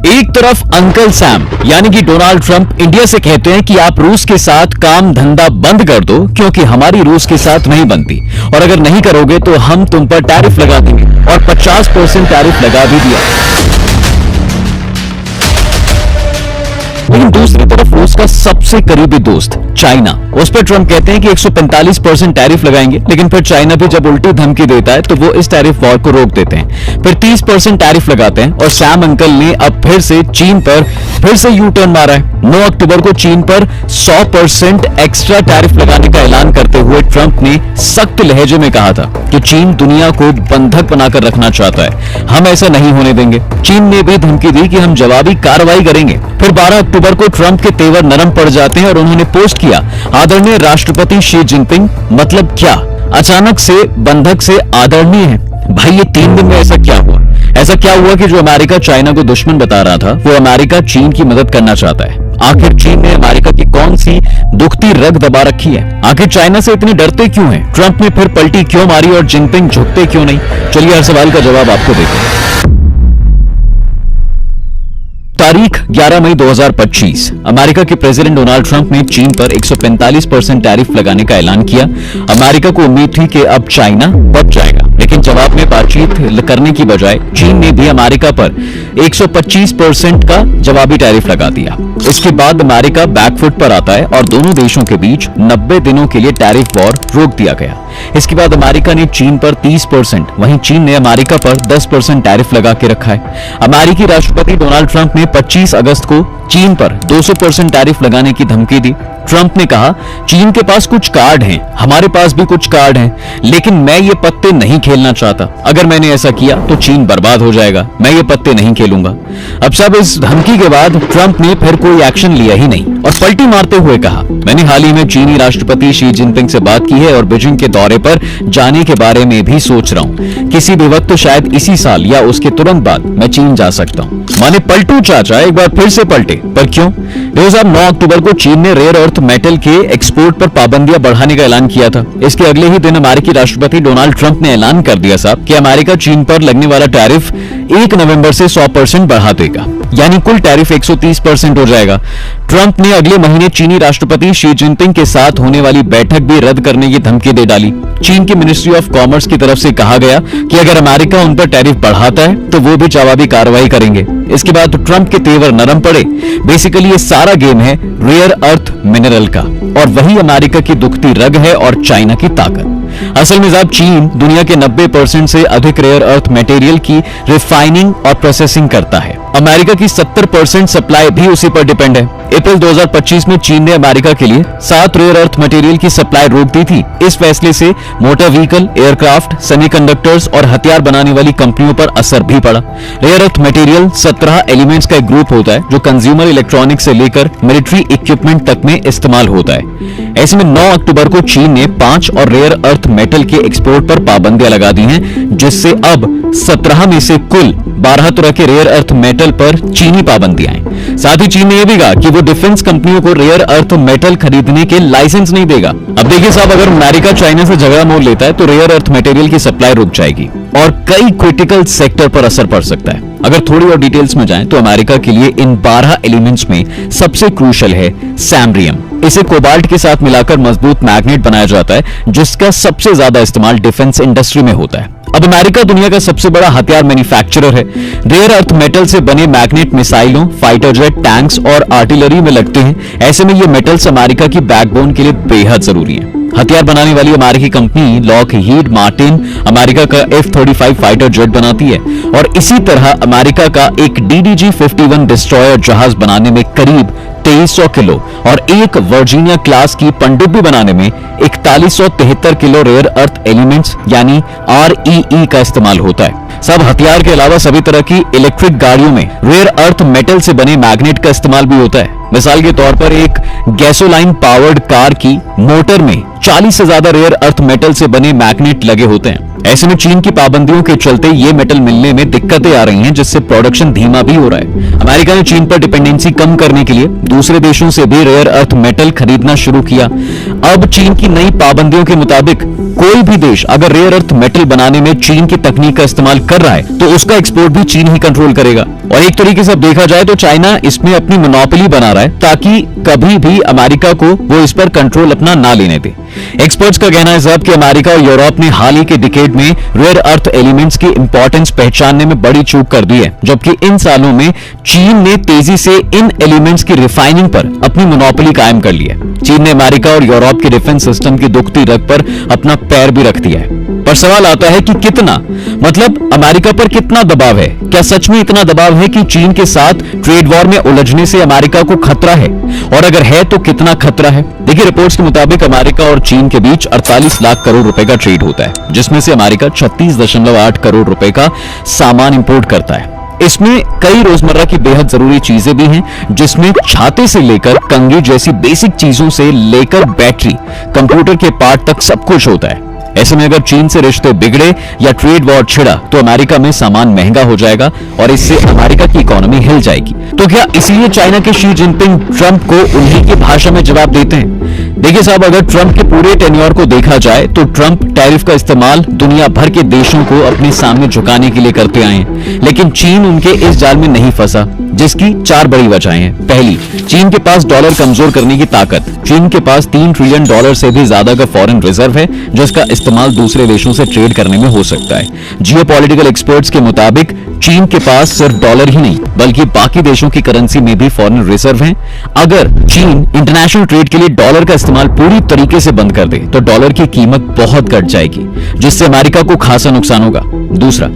एक तरफ uncle Sam यानी कि डोनाल्ड ट्रंप इंडिया से कहते हैं कि आप रूस के साथ काम धंधा बंद कर दो क्योंकि हमारी रूस के साथ नहीं बनती और अगर नहीं करोगे तो हम तुम पर टैरिफ लगा देंगे और 50% टैरिफ लगा भी दिया। लेकिन दूसरी तरफ रूस का सबसे करीबी दोस्त चाइना, उस पर ट्रंप कहते हैं कि 145% टैरिफ लगाएंगे, लेकिन फिर चाइना भी जब उल्टी धमकी देता है तो वो इस टैरिफ वॉर को रोक देते हैं। फिर 30% टैरिफ लगाते हैं और सैम अंकल ने अब फिर से चीन पर फिर से यू टर्न मारा है। 9 अक्टूबर को चीन पर 100% एक्स्ट्रा टैरिफ लगाने का ऐलान करते हुए ट्रंप ने सख्त लहजे में कहा था कि चीन दुनिया को बंधक बनाकर रखना चाहता है, हम ऐसा नहीं होने देंगे। चीन ने भी धमकी दी कि हम जवाबी कार्रवाई करेंगे। फिर 12 अक्टूबर को ट्रंप के तेवर नरम पड़ जाते हैं और उन्होंने पोस्ट किया, आदरणीय राष्ट्रपति शी जिनपिंग, मतलब क्या अचानक से बंधक से आदरणीय है। भाई ये 3 दिन में ऐसा क्या हुआ? ऐसा क्या हुआ कि जो अमेरिका चाइना को दुश्मन बता रहा था वो अमेरिका चीन की मदद करना चाहता है। आखिर चीन ने अमेरिका की कौन सी दुखती रग दबा रखी है? आखिर चाइना से इतने डरते क्यों हैं? ट्रंप ने फिर पलटी क्यों मारी और जिनपिंग झुकते क्यों नहीं? चलिए हर सवाल का जवाब आपको देते हैं। तारीख 11 मई 2025। अमेरिका के प्रेसिडेंट डोनाल्ड ट्रंप ने चीन पर 145% टैरिफ लगाने का ऐलान किया। अमेरिका को उम्मीद थी कि अब चाइना बच जाएगा, लेकिन जवाब में बातचीत करने की बजाय चीन ने भी अमेरिका पर 125% का जवाबी टैरिफ लगा दिया। इसके बाद अमेरिका बैकफुट पर आता है और दोनों देशों के बीच 90 दिनों के लिए टैरिफ वॉर रोक दिया गया। इसके बाद अमेरिका ने चीन पर 30%, वहीं चीन ने अमेरिका पर 10% टैरिफ लगा के रखा है। अमेरिकी राष्ट्रपति डोनाल्ड ट्रंप ने 25 अगस्त को चीन पर 200% टैरिफ लगाने की धमकी दी। ट्रंप ने कहा, चीन के पास कुछ कार्ड हैं, हमारे पास भी कुछ कार्ड हैं, लेकिन मैं ये पत्ते नहीं खेलना चाहता। अगर मैंने ऐसा किया तो चीन बर्बाद हो जाएगा, मैं ये पत्ते नहीं खेलूंगा। अब सब इस धमकी के बाद ट्रंप ने फिर कोई एक्शन लिया ही नहीं और पलटी मारते हुए कहा, मैंने हाल ही में चीनी राष्ट्रपति शी जिनपिंग से बात की है और बीजिंग के दौरे पर जाने के बारे में भी सोच रहा हूँ। किसी भी वक्त तो शायद इसी साल या उसके तुरंत बाद मैं चीन जा सकता हूँ। माने पलटू चाचा एक बार फिर से पलटे, पर क्यों? 2009 अक्टूबर को चीन ने रेयर अर्थ मेटल के एक्सपोर्ट पर पाबंदियां बढ़ाने का ऐलान किया था। इसके अगले ही दिन अमेरिकी राष्ट्रपति डोनाल्ड ट्रंप ने ऐलान कर दिया साहब कि अमेरिका चीन पर लगने वाला टैरिफ 1 नवंबर से 100% बढ़ा देगा, यानी कुल टैरिफ 130% हो जाएगा। ट्रंप ने अगले महीने चीनी राष्ट्रपति शी जिनपिंग के साथ होने वाली बैठक भी रद्द करने की धमकी दे डाली। चीन की मिनिस्ट्री ऑफ कॉमर्स की तरफ से कहा गया कि अगर अमेरिका उन पर टैरिफ बढ़ाता है तो वो भी जवाबी कार्रवाई करेंगे। इसके बाद ट्रंप के तेवर नरम पड़े। बेसिकली ये सारा गेम है रेयर अर्थ मिनरल का, और वही अमेरिका की दुखती रग है और चाइना की ताकत। असल में साहब चीन दुनिया के 90% से अधिक रेयर अर्थ मटेरियल की रिफाइनिंग और प्रोसेसिंग करता है। अमेरिका की 70% सप्लाई भी उसी पर डिपेंड है। अप्रैल 2025 में चीन ने अमेरिका के लिए 7 रेयर अर्थ मटेरियल की सप्लाई रोक दी थी। इस फैसले से मोटर व्हीकल, एयरक्राफ्ट, सेमीकंडक्टर्स और हथियार बनाने वाली कंपनियों पर असर भी पड़ा। रेयर अर्थ मटेरियल 17 एलिमेंट्स का एक ग्रुप होता है जो कंज्यूमर इलेक्ट्रॉनिक से लेकर मिलिट्री इक्विपमेंट तक में इस्तेमाल होता है। ऐसे में 9 अक्टूबर को चीन ने 5 और रेयर अर्थ मेटल के एक्सपोर्ट पर पाबंदियां लगा दी हैं, जिससे अब 17 में से कुल 12 तरह के रेयर अर्थ मेटल पर चीनी पाबंदियां हैं। साथ ही चीन ने यह भी कहा कि वो डिफेंस कंपनियों को रेयर अर्थ मेटल खरीदने के लाइसेंस नहीं देगा। अब देखिए साहब, अगर अमेरिका चाइना से झगड़ा मोल लेता है तो रेयर अर्थ मटेरियल की सप्लाई रुक जाएगी और कई क्रिटिकल सेक्टर पर असर पड़ सकता है। अगर थोड़ी और डिटेल्स में जाएं तो अमेरिका के लिए इन 12 एलिमेंट्स में सबसे क्रूशियल है सैमरियम। इसे कोबाल्ट के साथ मिलाकर मजबूत मैग्नेट बनाया जाता है, जिसका सबसे ज्यादा इस्तेमाल डिफेंस इंडस्ट्री में होता है। अब अमेरिका दुनिया का सबसे बड़ा हथियार मैन्युफैक्चरर है। रेयर अर्थ मेटल से बने मैग्नेट मिसाइलों, फाइटर जेट, टैंक्स और आर्टिलरी में लगते हैं। ऐसे में ये मेटल्स अमेरिका की बैकबोन के लिए बेहद जरूरी हैं। हथियार बनाने वाली अमेरिकी कंपनी लॉकहीड मार्टिन अमेरिका का F-35 फाइटर जेट बनाती है और इसी तरह अमेरिका का एक DDG-51 डिस्ट्रॉयर जहाज बनाने में करीब 2300 किलो और एक वर्जीनिया क्लास की पनडुब्बी बनाने में 4173 किलो रेयर अर्थ एलिमेंट्स यानी REE का इस्तेमाल होता है। सब हथियार के अलावा सभी तरह की इलेक्ट्रिक गाड़ियों में रेयर अर्थ मेटल से बने मैग्नेट का इस्तेमाल भी होता है। मिसाल के तौर पर एक गैसोलाइन पावर्ड कार की मोटर में 40 से ज्यादा रेयर अर्थ मेटल से बने मैग्नेट लगे होते हैं। ऐसे में चीन की पाबंदियों के चलते ये मेटल मिलने में दिक्कतें आ रही हैं, जिससे प्रोडक्शन धीमा भी हो रहा है। अमेरिका ने चीन पर डिपेंडेंसी कम करने के लिए दूसरे देशों से भी रेयर अर्थ मेटल खरीदना शुरू किया। अब चीन की नई पाबंदियों के मुताबिक कोई भी देश अगर रेयर अर्थ मेटल बनाने में चीन की तकनीक का इस्तेमाल कर रहा है तो उसका एक्सपोर्ट भी चीन ही कंट्रोल करेगा। और एक तरीके से अब देखा जाए तो चाइना इसमें अपनी मोनोपोली बना रहा है ताकि कभी भी अमेरिका को वो इस पर कंट्रोल अपना ना लेने दे। एक्सपर्ट्स का कहना है साहब कि अमेरिका और यूरोप ने हाल ही के डिकेड में रेयर अर्थ एलिमेंट्स की इंपॉर्टेंस पहचानने में बड़ी चूक कर दी है, जबकि इन सालों में चीन ने तेजी से इन एलिमेंट्स की रिफाइनिंग पर अपनी मोनोपोली कायम कर ली है। चीन ने अमेरिका और यूरोप के डिफेंस सिस्टम की दुखती रग पर अपना पैर भी रख दिया है। पर सवाल आता है कि कितना, मतलब अमेरिका पर कितना दबाव है? क्या सच में इतना दबाव है कि चीन के साथ ट्रेड वॉर में उलझने से अमेरिका को खतरा है? और अगर है तो कितना खतरा है? देखिए, रिपोर्ट्स के मुताबिक अमेरिका और चीन के बीच 48 लाख करोड़ रुपए का ट्रेड होता है, जिसमें से अमेरिका 36.8 करोड़ रुपए का सामान इंपोर्ट करता है। इसमें कई रोजमर्रा की बेहद जरूरी चीजें भी हैं, जिसमें छाते से लेकर कंघी जैसी बेसिक चीजों से लेकर बैटरी, कंप्यूटर के पार्ट तक सब कुछ होता है। ऐसे में अगर चीन से रिश्ते बिगड़े या ट्रेड वॉर छिड़ा तो अमेरिका में सामान महंगा हो जाएगा और इससे अमेरिका की इकोनॉमी हिल जाएगी। तो क्या इसलिए चाइना के शी जिनपिंग ट्रंप को उन्हीं की भाषा में जवाब देते हैं? देखिए साहब, अगर ट्रंप के पूरे टेन्योर को देखा जाए तो ट्रंप टैरिफ का इस्तेमाल दुनिया भर के देशों को अपने सामने झुकाने के लिए करते आए हैं, लेकिन चीन उनके इस जाल में नहीं फंसा, जिसकी 4 बड़ी वजहें हैं। पहली, चीन के पास डॉलर कमजोर करने की ताकत। चीन के पास $3 ट्रिलियन से भी ज्यादा का फॉरेन रिजर्व है, जिसका इस्तेमाल दूसरे देशों से ट्रेड करने में हो सकता है। जियोपॉलिटिकल एक्सपर्ट्स के मुताबिक चीन के पास सिर्फ डॉलर ही नहीं बल्कि बाकी देशों की करेंसी में भी फॉरेन रिजर्व हैं। अगर चीन इंटरनेशनल ट्रेड के लिए डॉलर का इस्तेमाल पूरी तरीके से बंद कर दे तो डॉलर की कीमत बहुत घट जाएगी, जिससे अमेरिका को खासा नुकसान होगा। दूसरा,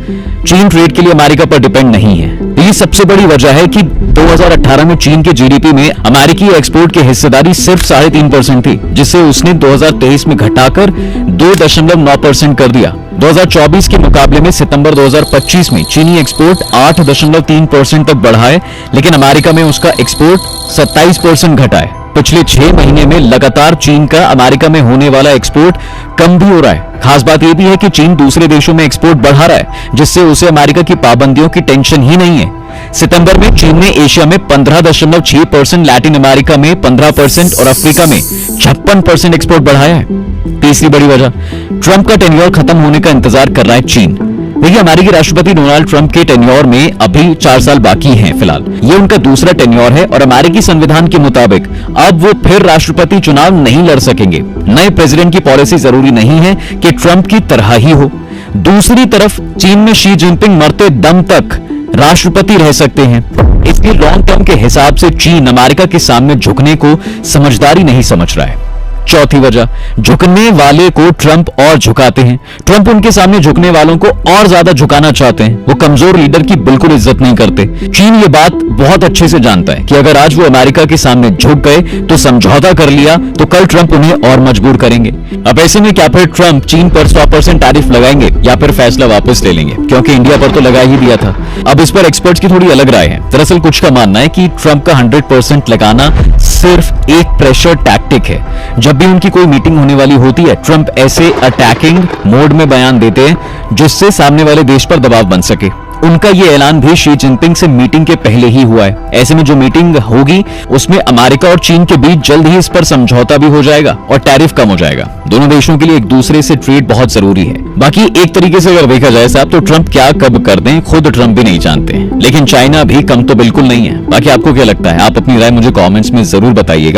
चीन ट्रेड के लिए अमेरिका पर डिपेंड नहीं है। ये सबसे बड़ी वजह है कि 2018 में चीन के जीडीपी में अमेरिकी एक्सपोर्ट की हिस्सेदारी सिर्फ 3.5% थी, जिसे उसने 2023 में घटाकर 2.9% कर दिया। 2024 के मुकाबले में सितंबर 2025 में चीनी एक्सपोर्ट 8.3% तक बढ़ा है, लेकिन अमेरिका में उसका एक्सपोर्ट 27% घटा है। पिछले 6 महीने में लगातार चीन का अमेरिका में होने वाला एक्सपोर्ट कम भी हो रहा है। खास बात यह भी है कि चीन दूसरे देशों में एक्सपोर्ट बढ़ा रहा है, जिससे उसे अमेरिका की पाबंदियों की टेंशन ही नहीं है। सितंबर में चीन ने एशिया में 15.6%, लैटिन अमेरिका में 15% और अफ्रीका में 56% एक्सपोर्ट बढ़ाया है। तीसरी बड़ी वजह, ट्रंप का टेन्योर खत्म होने का इंतजार कर रहा है चीन। देखिए, अमेरिकी राष्ट्रपति डोनाल्ड ट्रंप के टेन्योर में अभी 4 साल बाकी हैं। फिलहाल ये उनका दूसरा टेन्योर है और अमेरिकी संविधान के मुताबिक अब वो फिर राष्ट्रपति चुनाव नहीं लड़ सकेंगे। नए प्रेसिडेंट की पॉलिसी जरूरी नहीं है कि ट्रंप की तरह ही हो। दूसरी तरफ चीन में शी जिनपिंग मरते दम तक राष्ट्रपति रह सकते हैं। इसलिए लॉन्ग टर्म के हिसाब से चीन अमेरिका के सामने झुकने को समझदारी नहीं समझ रहा है। चौथी वजह, झुकने वाले को ट्रंप और झुकाते हैं। ट्रंप उनके सामने झुकने वालों को और ज्यादा झुकाना चाहते हैं। वो कमजोर लीडर की बिल्कुल इज्जत नहीं करते। चीन ये बात बहुत अच्छे से जानता है कि अगर आज वो अमेरिका के सामने झुक गए तो समझौता कर लिया तो कल ट्रंप उन्हें और मजबूर करेंगे। अब ऐसे में क्या फिर ट्रंप चीन पर 100% टैरिफ लगाएंगे या फिर फैसला वापस ले लेंगे, क्योंकि इंडिया पर तो लगा ही दिया था। अब इस पर एक्सपर्ट्स की थोड़ी अलग राय है। दरअसल कुछ का मानना है कि ट्रंप का 100% लगाना सिर्फ एक प्रेशर टैक्टिक है। जब भी उनकी कोई मीटिंग होने वाली होती है, ट्रंप ऐसे अटैकिंग मोड में बयान देते हैं जिससे सामने वाले देश पर दबाव बन सके। उनका ये ऐलान भी शी जिनपिंग से मीटिंग के पहले ही हुआ है। ऐसे में जो मीटिंग होगी उसमें अमेरिका और चीन के बीच जल्द ही इस पर समझौता भी हो जाएगा और टैरिफ कम हो जाएगा। दोनों देशों के लिए एक दूसरे से ट्रेड बहुत जरूरी है। बाकी एक तरीके से अगर देखा जाए साहब तो ट्रंप क्या कब कर दें खुद ट्रंप भी नहीं जानते, लेकिन चाइना भी कम तो बिल्कुल नहीं है। बाकी आपको क्या लगता है? आप अपनी राय मुझे कॉमेंट्स में जरूर बताइएगा।